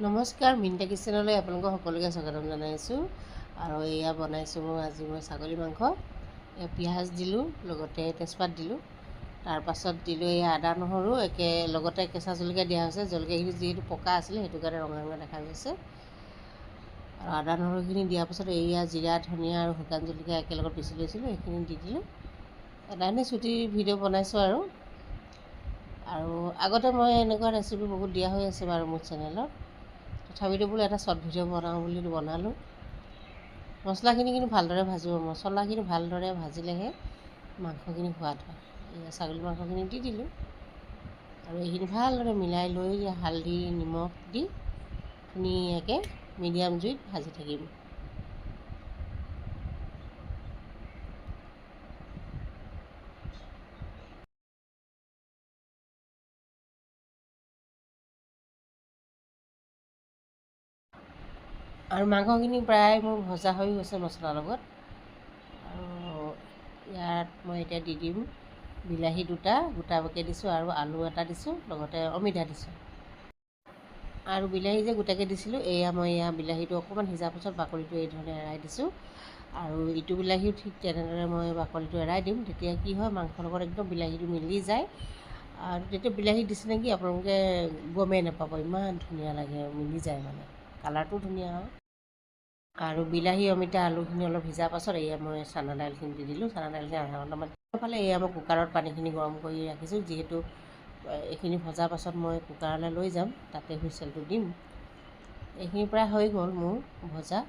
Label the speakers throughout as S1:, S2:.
S1: নমস্কাৰ, মিণ্টা কিচেনলৈ আপোনালোকক সকলোকে স্বাগতম জনাইছোঁ। আৰু এয়া বনাইছোঁ আজি মই ছাগলী মাংস। পিঁয়াজ দিলোঁ, লগতে তেজপাত দিলোঁ, তাৰপাছত দিলোঁ এই আদা নহৰু লগতে কেঁচা জলকীয়া দিয়া হৈছে। জলকীয়াখিনি যিহেতু পকা আছিলে সেইটো কাৰণে ৰঙা ৰঙা দেখা গৈছে। আৰু আদা নহৰুখিনি দিয়াৰ পাছত এয়া জিৰা, ধনিয়া আৰু শুকান জলকীয়া একেলগত পিচি লৈছিলোঁ, সেইখিনি দি দিলোঁ। এটা এনেই চুটি ভিডিঅ' বনাইছোঁ আৰু আগতে মই এনেকুৱা ৰেচিপি বহুত দিয়া হৈ আছে বাৰু মোৰ চেনেলত। তথাপিতো বোলো এটা শ্বৰ্ট ভিডিঅ' বনাওঁ বুলি বনালোঁ। মছলাখিনি কিন্তু ভালদৰে ভাজিব। মছলাখিনি ভালদৰে ভাজিলেহে মাংসখিনি সোৱাদ হয়। ছাগলী মাংসখিনি দি দিলোঁ আৰু এইখিনি ভালদৰে মিলাই লৈ হালধি নিমখ দি ধুনীয়াকৈ মিডিয়াম জুইত ভাজি থাকিম। আৰু মাংসখিনি প্ৰায় মোৰ ভজা হৈ গৈছে মছলাৰ লগত। আৰু ইয়াত মই এতিয়া দি দিম বিলাহী দুটা গোটাকৈ দিছোঁ আৰু আলু এটা দিছোঁ, লগতে অমিতা দিছোঁ। আৰু বিলাহী যে গোটাকৈ দিছিলোঁ, মই বিলাহীটো অকণমান সিজাৰ পাছত বাকলিটো এই ধৰণে এৰাই দিছোঁ। আৰু ইটো বিলাহীও ঠিক তেনেদৰে মই বাকলিটো এৰাই দিম। তেতিয়া কি হয়, মাংসৰ লগত একদম বিলাহীটো মিলি যায়। আৰু তেতিয়া বিলাহী দিছে নেকি আপোনালোকে গমেই নাপাব, ইমান ধুনীয়া লাগে, মিলি যায় মানে, কালাৰটো ধুনীয়া হয়। আৰু বিলাহী, অমিতা, আলুখিনি অলপ সিজাৰ পাছত মই চানা দাইলখিনি দি দিলোঁ। চানা দাইলখিনি আধা ঘণ্টামান ফালে মই কুকাৰত পানীখিনি গৰম কৰি ৰাখিছোঁ। যিহেতু এইখিনি ভজাৰ পাছত মই কুকাৰলৈ লৈ যাম, তাতে হুইচেলটো দিম। এইখিনি প্ৰায় হৈ গ'ল মোৰ ভজা।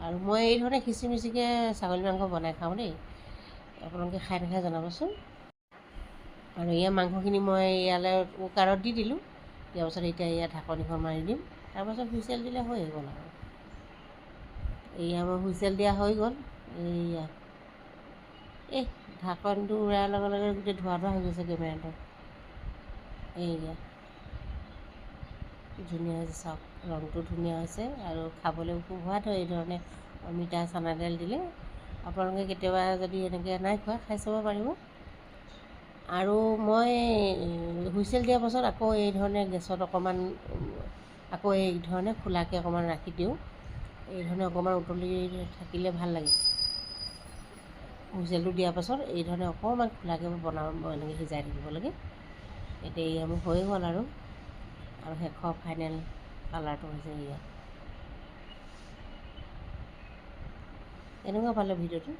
S1: আৰু মই এই ধৰণে খিচিমিচিকৈ ছাগলী মাংস বনাই খাওঁ দেই। আপোনালোকে খাই নাখাই জনাবচোন। আৰু মাংসখিনি মই কুকাৰত দি দিলোঁ। দিয়াৰ পাছত এতিয়া ঢাকনিখন মাৰি দিম। তাৰপাছত হুইচেল দিলে হৈ গ'ল আৰু। মোৰ হুইচেল দিয়া হৈ গ'ল। ঢাকনটো উৰাৰ লগে লগে গোটেই ধোৱা ধোৱা হৈ গৈছে কেমেৰাটো। ধুনীয়া হৈছে, চাওক ৰংটো ধুনীয়া হৈছে আৰু খাবলৈ খুব সোৱাদ হয়। এই ধৰণে অমিতা চানা দাইল দিলে আপোনালোকে কেতিয়াবা যদি এনেকৈ নাই খোৱা, খাই চাব পাৰিব। আৰু মই হুইচেল দিয়াৰ পাছত আকৌ এই ধৰণে গেছত অকণমান এই ধৰণে খোলাকৈ অকণমান ৰাখি দিওঁ। এই ধৰণে অকণমান উতলি থাকিলে ভাল লাগে। হুইচেলটো দিয়াৰ পাছত এই ধৰণে অকণমান খোলাকৈ এনেকৈ সিজাই থাকিব লাগে। এতিয়া মোৰ হৈ গ'ল আৰু শেষৰ ফাইনেল কালাৰটো হৈছে কেনেকুৱা পালে ভিডিঅ'টো?